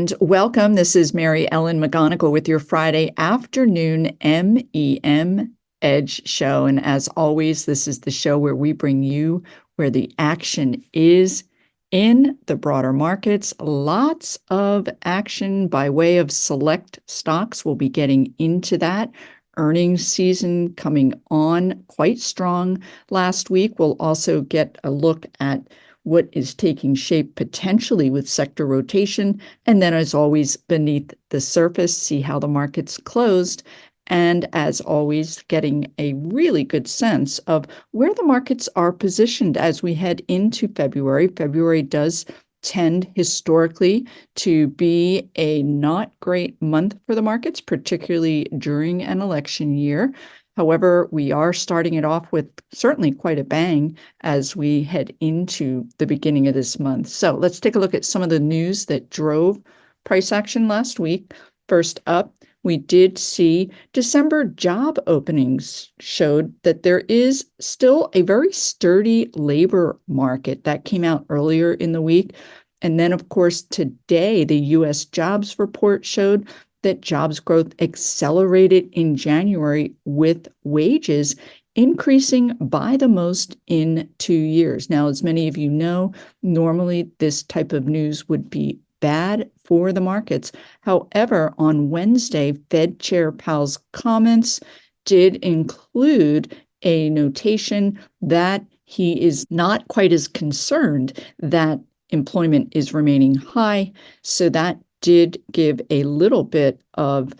And welcome. This is Mary Ellen McGonagle with your Friday afternoon MEM Edge show. And as always, this is the show where we bring you where the action is in the broader markets. Lots of action by way of select stocks. We'll be getting into that. Earnings season coming on quite strong last week. We'll also get a look at what is taking shape potentially with sector rotation, and then as always, beneath the surface, see how the markets closed, and as always, getting a really good sense of where the markets are positioned as we head into February. February does tend historically to be a not great month for the markets, particularly during an election year. However, we are starting it off with certainly quite a bang as we head into the beginning of this month. So let's take a look at some of the news that drove price action last week. First up, we did see December job openings showed that there is still a very sturdy labor market. That came out earlier in the week. And then, of course, today, the U.S. jobs report showed that jobs growth accelerated in January with wages increasing by the most in 2 years. Now, as many of you know, normally this type of news would be bad for the markets. However, on Wednesday, Fed Chair Powell's comments did include a notation that he is not quite as concerned that employment is remaining high. So that did give a little bit of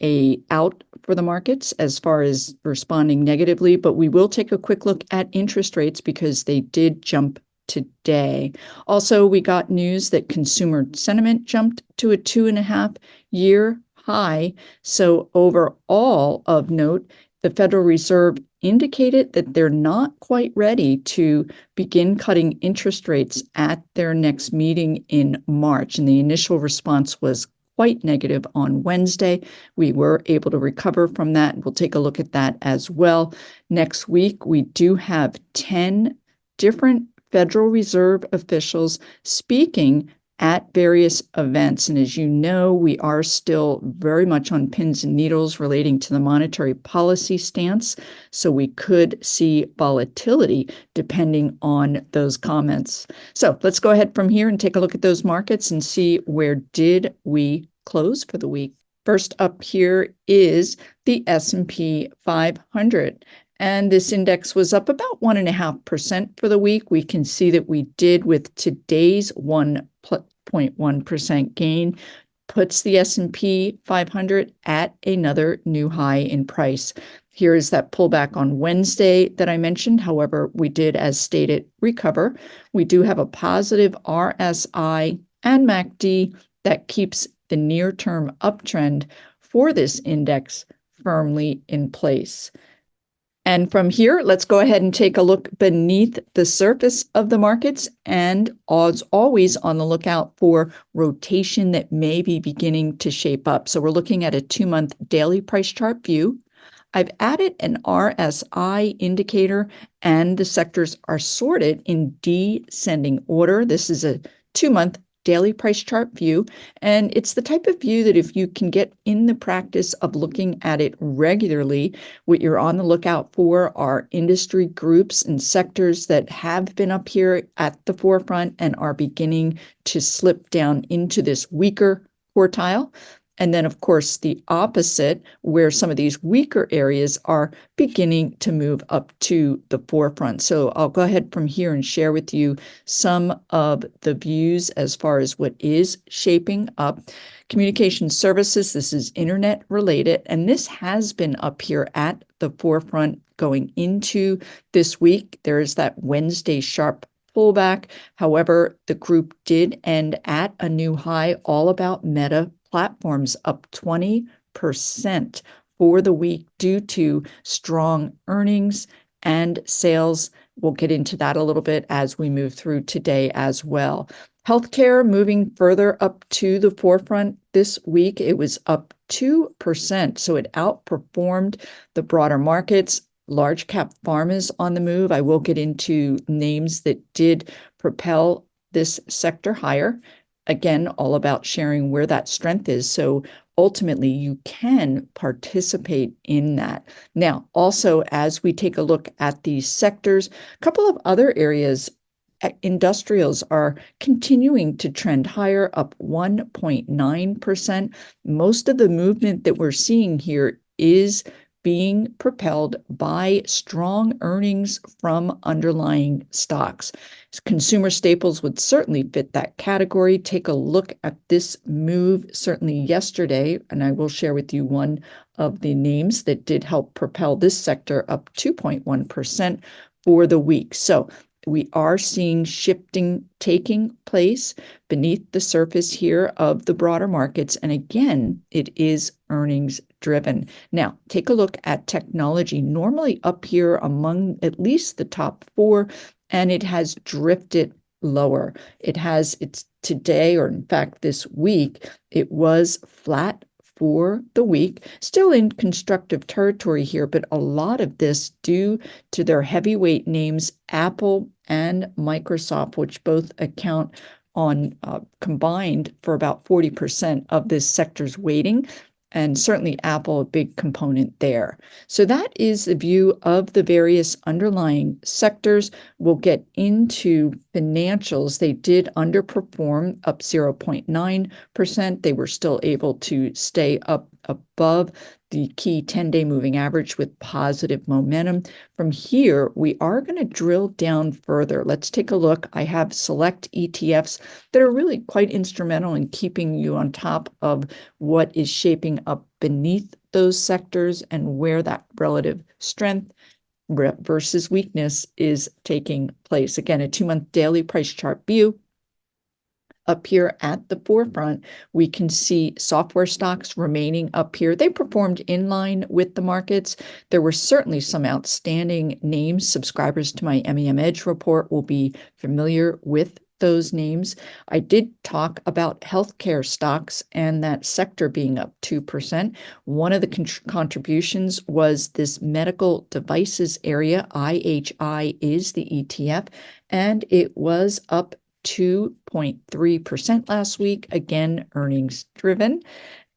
a out for the markets as far as responding negatively, but we will take a quick look at interest rates because they did jump today. Also, we got news that consumer sentiment jumped to a 2.5-year high. So overall of note, the Federal Reserve indicated that they're not quite ready to begin cutting interest rates at their next meeting in March. And the initial response was quite negative on Wednesday. We were able to recover from that. We'll take a look at that as well. Next week, we do have 10 different Federal Reserve officials speaking at various events. And as you know, we are still very much on pins and needles relating to the monetary policy stance. So we could see volatility depending on those comments. So let's go ahead from here and take a look at those markets and see where did we close for the week. First up here is the S&P 500. And this index was up about 1.5% for the week. We can see that we did with today's 1.1% gain, puts the S&P 500 at another new high in price. Here is that pullback on Wednesday that I mentioned. However, we did, as stated, recover. We do have a positive RSI and MACD that keeps the near-term uptrend for this index firmly in place. And from here, let's go ahead and take a look beneath the surface of the markets, and as always on the lookout for rotation that may be beginning to shape up. So we're looking at a 2-month daily price chart view. I've added an RSI indicator, and the sectors are sorted in descending order. This is a 2-month daily price chart view. And it's the type of view that if you can get in the practice of looking at it regularly, what you're on the lookout for are industry groups and sectors that have been up here at the forefront and are beginning to slip down into this weaker quartile. And then, of course, the opposite, where some of these weaker areas are beginning to move up to the forefront. So I'll go ahead from here and share with you some of the views as far as what is shaping up. Communication services, this is internet related, and this has been up here at the forefront going into this week. There is that Wednesday sharp pullback. However, the group did end at a new high, all about Meta platforms, up 20% for the week due to strong earnings and sales. We'll get into that a little bit as we move through today as well. Healthcare moving further up to the forefront this week. It was up 2%, so it outperformed the broader markets. Large cap pharmas on the move. I will get into names that did propel this sector higher. again, all about sharing where that strength is. So ultimately, you can participate in that. Now, also, as we take a look at these sectors, a couple of other areas, industrials are continuing to trend higher, up 1.9%. Most of the movement that we're seeing here is being propelled by strong earnings from underlying stocks. Consumer staples would certainly fit that category. Take a look at this move, certainly yesterday, and I will share with you one of the names that did help propel this sector up 2.1% for the week. So we are seeing shifting taking place beneath the surface here of the broader markets. And again, it is earnings driven. Now, take a look at technology, normally up here among at least the top four, and it has drifted lower. It's today, or in fact, this week, it was flat for the week, still in constructive territory here, but a lot of this due to their heavyweight names, Apple and Microsoft, which both account on combined for about 40% of this sector's weighting. And certainly Apple, a big component there. So that is the view of the various underlying sectors. We'll get into financials. They did underperform, up 0.9%. They were still able to stay up above the key 10-day moving average with positive momentum. From here, we are going to drill down further. Let's take a look. I have select ETFs that are really quite instrumental in keeping you on top of what is shaping up beneath those sectors and where that relative strength versus weakness is taking place. Again, a 2-month daily price chart view. Up here at the forefront, we can see software stocks remaining up here. They performed in line with the markets. There were certainly some outstanding names. Subscribers to my MEM Edge report will be familiar with those names. I did talk about healthcare stocks and that sector being up 2%. One of the contributions was this medical devices area. IHI is the ETF, and it was up 2.3% last week, again, earnings driven.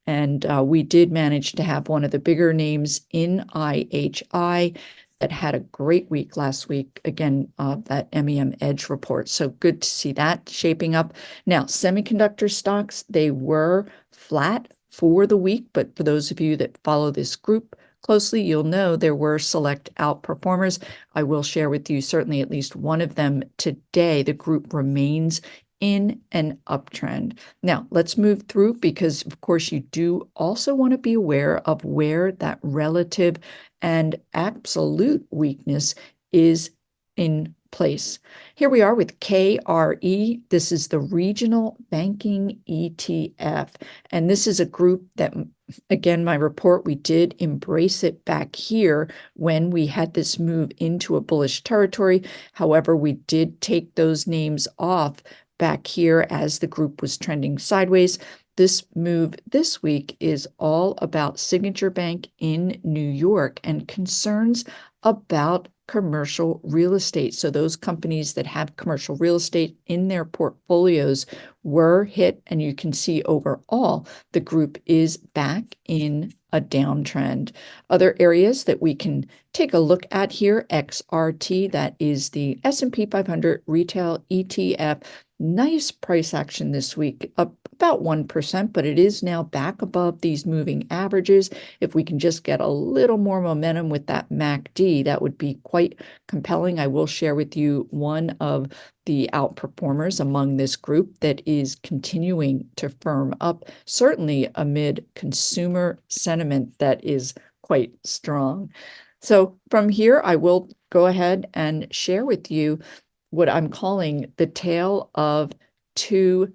And we did manage to have one of the bigger names in IHI that had a great week last week, again, that MEM Edge report. So good to see that shaping up. Now, semiconductor stocks, they were flat for the week, but for those of you that follow this group closely, you'll know there were select outperformers. I will share with you certainly at least one of them today. The group remains in an uptrend. Now, let's move through because, of course, you do also want to be aware of where that relative and absolute weakness is in place. Here we are with KRE. This is the Regional Banking ETF. And this is a group that, again, my report, we did embrace it back here when we had this move into a bullish territory. However, we did take those names off back here as the group was trending sideways. This move this week is all about Signature Bank in New York and concerns about commercial real estate. So those companies that have commercial real estate in their portfolios were hit, and you can see overall the group is back in a downtrend. Other areas that we can take a look at here, XRT, that is the S&P 500 retail ETF. Nice price action this week, up about 1%, but it is now back above these moving averages. If we can just get a little more momentum with that MACD, that would be quite compelling. I will share with you one of the outperformers among this group that is continuing to firm up, certainly amid consumer sentiment that is quite strong. So from here, I will go ahead and share with you what I'm calling the tale of two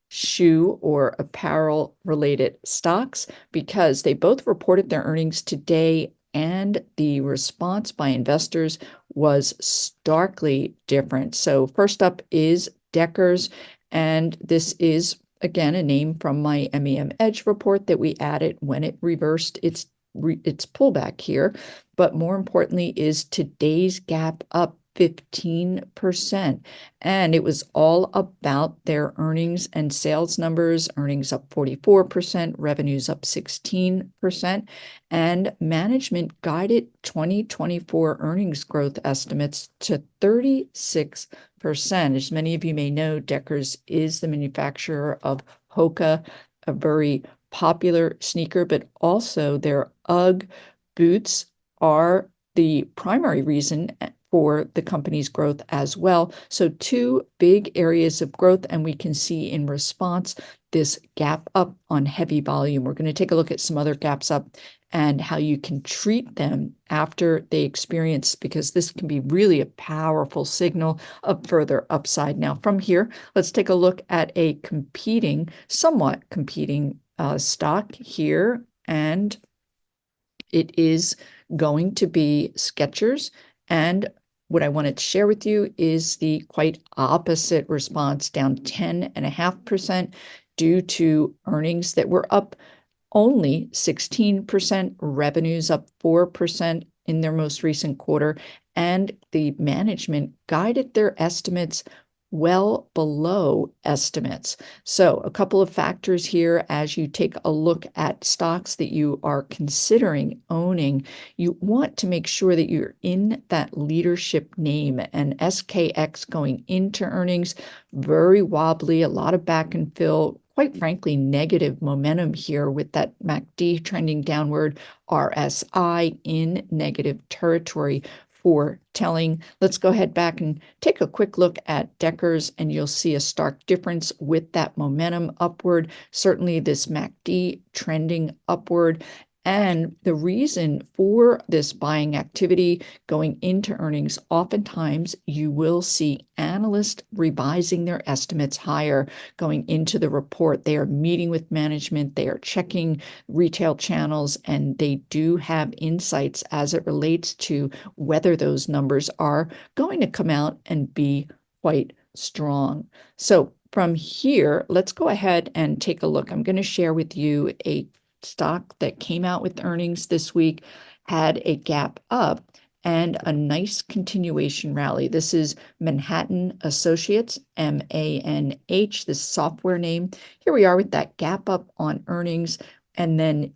shoe or apparel related stocks, because they both reported their earnings today and the response by investors was starkly different. So first up is Deckers, and this is, again, a name from my MEM Edge report that we added when it reversed its pullback here. But more importantly is today's gap up 15%. And it was all about their earnings and sales numbers, earnings up 44%, revenues up 16%, and management guided 2024 earnings growth estimates to 36%. As many of you may know, Deckers is the manufacturer of Hoka, a very popular sneaker, but also their UGG boots are the primary reason for the company's growth as well. So two big areas of growth, and we can see in response this gap up on heavy volume. We're going to take a look at some other gaps up and how you can treat them after they experience, because this can be really a powerful signal of further upside. Now, from here, let's take a look at a somewhat competing stock here, and it is going to be Skechers. And what I wanted to share with you is the quite opposite response, down 10.5% due to earnings that were up only 16%, revenues up 4% in their most recent quarter, and the management guided their estimates well below estimates. So a couple of factors here as you take a look at stocks that you are considering owning. You want to make sure that you're in that leadership name, and SKX going into earnings, very wobbly, a lot of back and fill, quite frankly, negative momentum here with that MACD trending downward, RSI in negative territory foretelling. Let's go ahead back and take a quick look at Deckers, and you'll see a stark difference with that momentum upward. Certainly this MACD trending upward. And the reason for this buying activity going into earnings, oftentimes you will see analysts revising their estimates higher going into the report. They are meeting with management, they are checking retail channels, and they do have insights as it relates to whether those numbers are going to come out and be quite strong. So from here, let's go ahead and take a look. I'm going to share with you a stock that came out with earnings this week, had a gap up and a nice continuation rally. This is Manhatten Associates, MANH, this software name. Here we are with that gap up on earnings. And then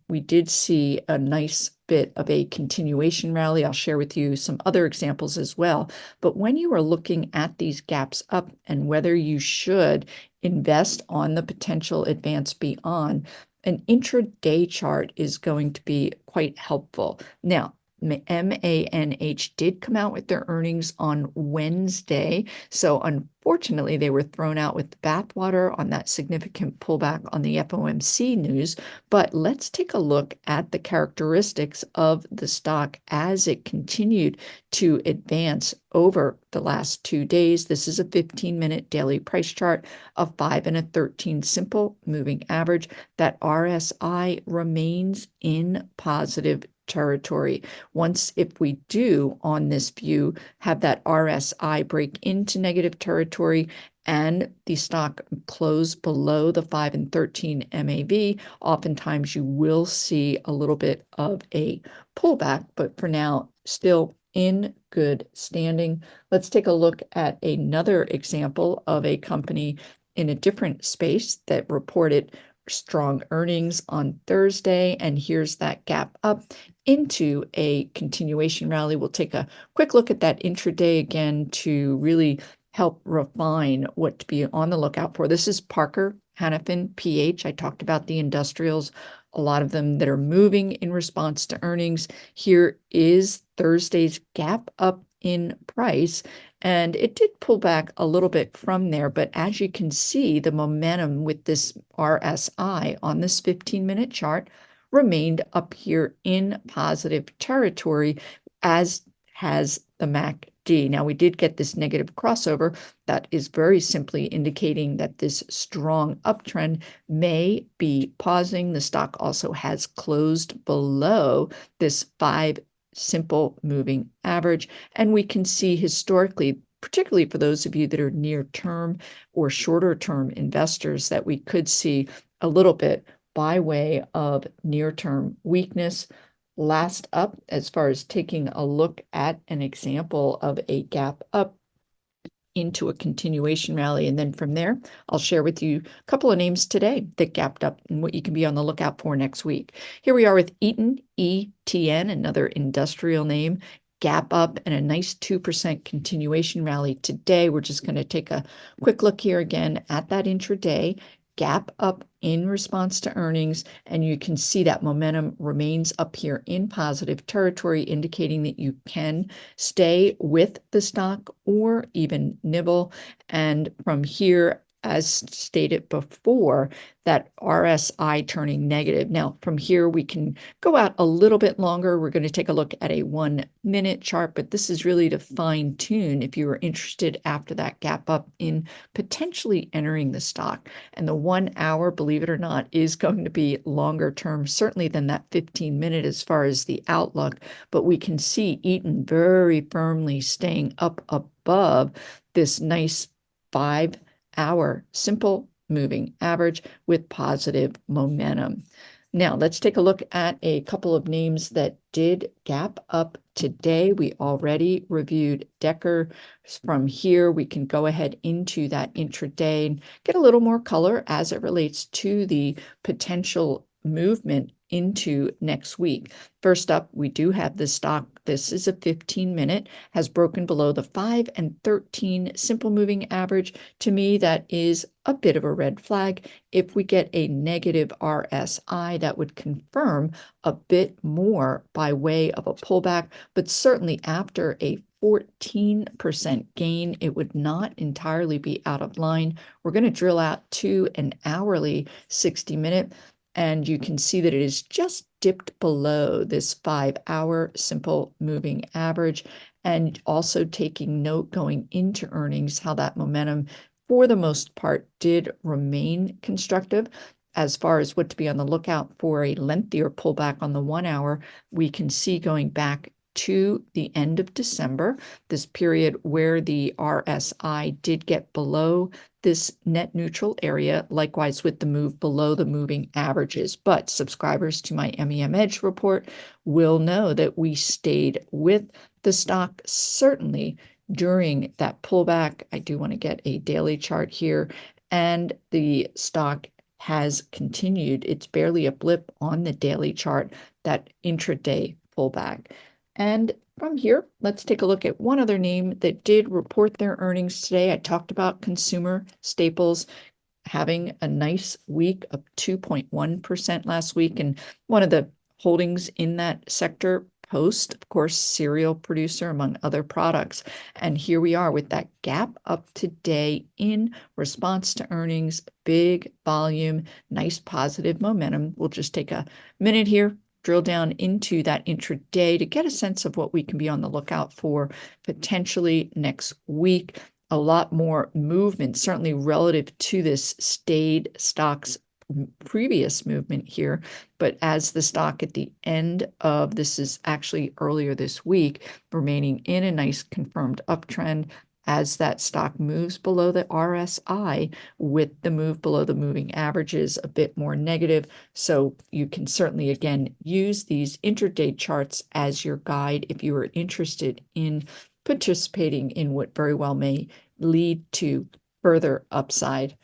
we did see a nice bit of a continuation rally. I'll share with you some other examples as well. But when you are looking at these gaps up and whether you should invest on the potential advance beyond, an intraday chart is going to be quite helpful. Now, MANH did come out with their earnings on Wednesday. So unfortunately, they were thrown out with the bathwater on that significant pullback on the FOMC news. But let's take a look at the characteristics of the stock as it continued to advance over the last 2 days. This is a 15-minute daily price chart, a 5 and a 13 simple moving average. That RSI remains in positive territory. Once, if we do on this view have that RSI break into negative territory and the stock close below the 5 and 13 MAV, oftentimes you will see a little bit of a pullback, but for now, still in good standing. Let's take a look at another example of a company in a different space that reported strong earnings on Thursday, and here's that gap up into a continuation rally. We'll take a quick look at that intraday again to really help refine what to be on the lookout for. This is Parker-Hannifin, PH. I talked about the industrials, a lot of them that are moving in response to earnings. Here is Thursday's gap up in price, and it did pull back a little bit from there, but as you can see, the momentum with this RSI on this 15-minute chart remained up here in positive territory, as has the MACD. Now, we did get this negative crossover. That is very simply indicating that this strong uptrend may be pausing. The stock also has closed below this 5 simple moving average. And we can see historically, particularly for those of you that are near term or shorter term investors, that we could see a little bit by way of near term weakness. Last up, as far as taking a look at an example of a gap up into a continuation rally. And then from there, I'll share with you a couple of names today that gapped up and what you can be on the lookout for next week. Here we are with Eaton, ETN, another industrial name, gap up and a nice 2% continuation rally today. We're just going to take a quick look here again at that intraday. Gap up in response to earnings, and you can see that momentum remains up here in positive territory, indicating that you can stay with the stock or even nibble. And from here, as stated before, that RSI turning negative. Now, from here, we can go out a little bit longer. We're going to take a look at a 1-minute chart, but this is really to fine tune if you are interested after that gap up in potentially entering the stock. And the 1 hour, believe it or not, is going to be longer term, certainly than that 15-minute as far as the outlook. But we can see Eaton very firmly staying up above this nice 5-hour simple moving average with positive momentum. Now, let's take a look at a couple of names that did gap up today. We already reviewed Decker. From here, we can go ahead into that intraday and get a little more color as it relates to the potential movement into next week. First up, we do have the stock. This is a 15-minute, has broken below the 5 and 13 simple moving average. To me, that is a bit of a red flag. If we get a negative RSI, that would confirm a bit more by way of a pullback, but certainly after a 14% gain, it would not entirely be out of line. We're going to drill out to an hourly 60-minute. And you can see that it is just dipped below this 5-hour simple moving average. And also taking note going into earnings, how that momentum, for the most part, did remain constructive. As far as what to be on the lookout for a lengthier pullback on the 1 hour, we can see going back to the end of December, this period where the RSI did get below this net neutral area, likewise with the move below the moving averages. But subscribers to my MEM Edge report will know that we stayed with the stock certainly during that pullback. I do want to get a daily chart here, and the stock has continued. It's barely a blip on the daily chart, that intraday pullback. And from here, let's take a look at one other name that did report their earnings today. I talked about consumer staples having a nice week of 2.1% last week. And one of the holdings in that sector, Post, of course, cereal producer, among other products. And here we are with that gap up today in response to earnings, big volume, nice positive momentum. We'll just take a minute here, drill down into that intraday to get a sense of what we can be on the lookout for potentially next week. A lot more movement, certainly relative to this stayed stock's previous movement here. But as the stock at the end of, this is actually earlier this week, remaining in a nice confirmed uptrend, as that stock moves below the RSI with the move below the moving averages a bit more negative. So you can certainly, again, use these intraday charts as your guide if you are interested in participating in what very well may lead to further upside.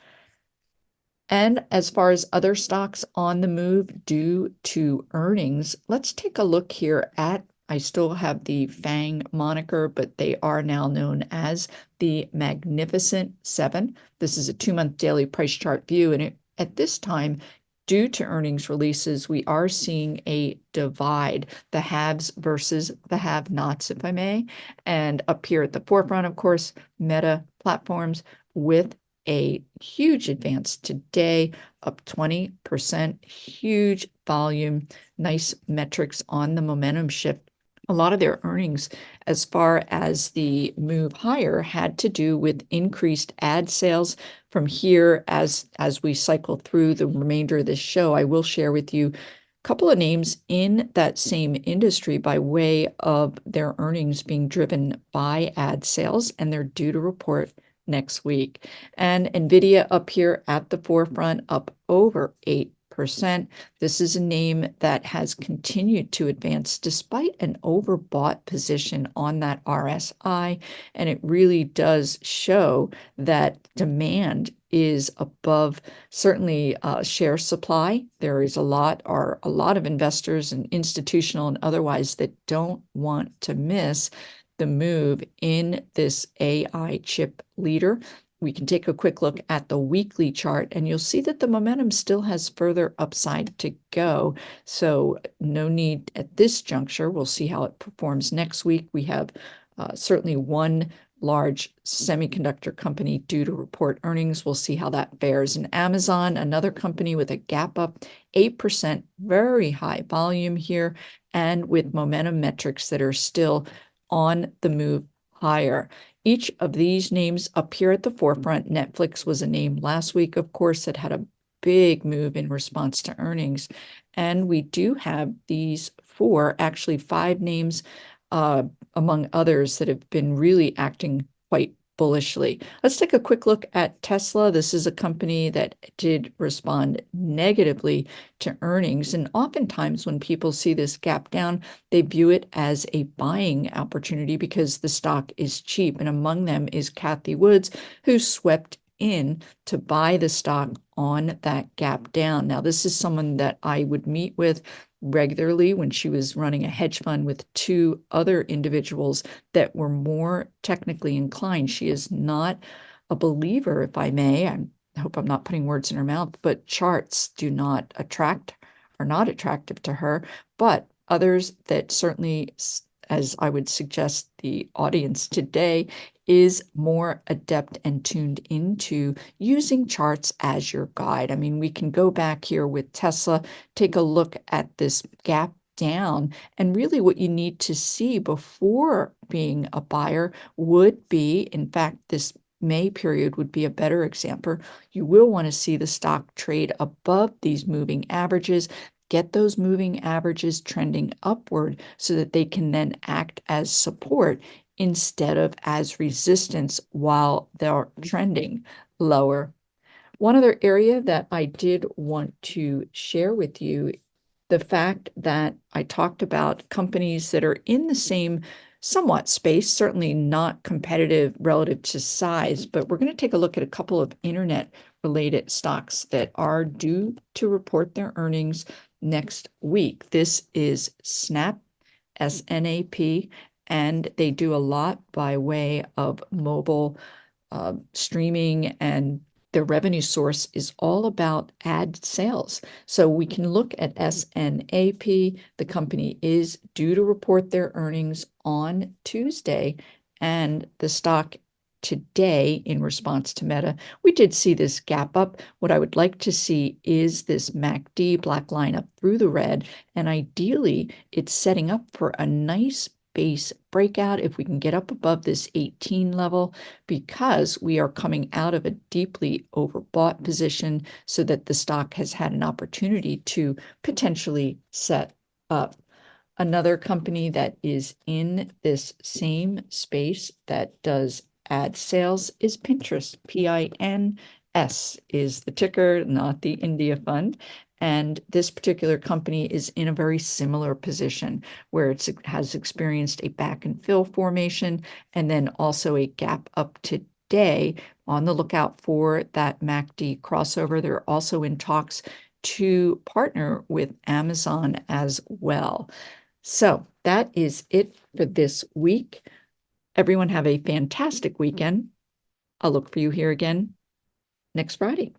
And as far as other stocks on the move due to earnings, let's take a look here at, I still have the FANG moniker, but they are now known as the Magnificent Seven. This is a 2-month daily price chart view. And at this time, due to earnings releases, we are seeing a divide, the haves versus the have-nots, if I may. And up here at the forefront, of course, Meta Platforms with a huge advance today, up 20%, huge volume, nice metrics on the momentum shift. A lot of their earnings, as far as the move higher, had to do with increased ad sales. From here, as we cycle through the remainder of this show, I will share with you a couple of names in that same industry by way of their earnings being driven by ad sales, and they're due to report next week. And NVIDIA up here at the forefront, up over 8%. This is a name that has continued to advance despite an overbought position on that RSI, and it really does show that demand is above certainly share supply. There is a lot of investors and institutional and otherwise that don't want to miss the move in this AI chip leader. We can take a quick look at the weekly chart, and you'll see that the momentum still has further upside to go. So no need at this juncture. We'll see how it performs next week. We have certainly one large semiconductor company due to report earnings. We'll see how that fares. And Amazon, another company with a gap up 8%, very high volume here, and with momentum metrics that are still on the move higher. Each of these names appear at the forefront. Netflix was a name last week, of course, that had a big move in response to earnings. And we do have these actually five names, among others, that have been really acting quite bullishly. Let's take a quick look at Tesla. This is a company that did respond negatively to earnings. And oftentimes when people see this gap down, they view it as a buying opportunity because the stock is cheap. And among them is Cathie Woods, who swept in to buy the stock on that gap down. Now, this is someone that I would meet with regularly when she was running a hedge fund with two other individuals that were more technically inclined. She is not a believer, if I may. I hope I'm not putting words in her mouth, but charts are not attractive to her. But others that certainly, as I would suggest the audience today, is more adept and tuned into using charts as your guide. I mean, we can go back here with Tesla, take a look at this gap down, and really what you need to see before being a buyer would be, in fact, this May period would be a better example. You will want to see the stock trade above these moving averages, get those moving averages trending upward so that they can then act as support instead of as resistance while they're trending lower. One other area that I did want to share with you, the fact that I talked about companies that are in the same somewhat space, certainly not competitive relative to size, but we're going to take a look at a couple of internet-related stocks that are due to report their earnings next week. This is Snap, SNAP, and they do a lot by way of mobile streaming, and their revenue source is all about ad sales. So we can look at SNAP. The company is due to report their earnings on Tuesday, and the stock today, in response to Meta, we did see this gap up. What I would like to see is this MACD black line up through the red, and ideally it's setting up for a nice base breakout if we can get up above this 18 level, because we are coming out of a deeply overbought position so that the stock has had an opportunity to potentially set up. Another company that is in this same space that does ad sales is Pinterest. PINS is the ticker, not the India fund. And this particular company is in a very similar position where it has experienced a back and fill formation and then also a gap up today. On the lookout for that MACD crossover. They're also in talks to partner with Amazon as well. So that is it for this week. Everyone have a fantastic weekend. I'll look for you here again next Friday.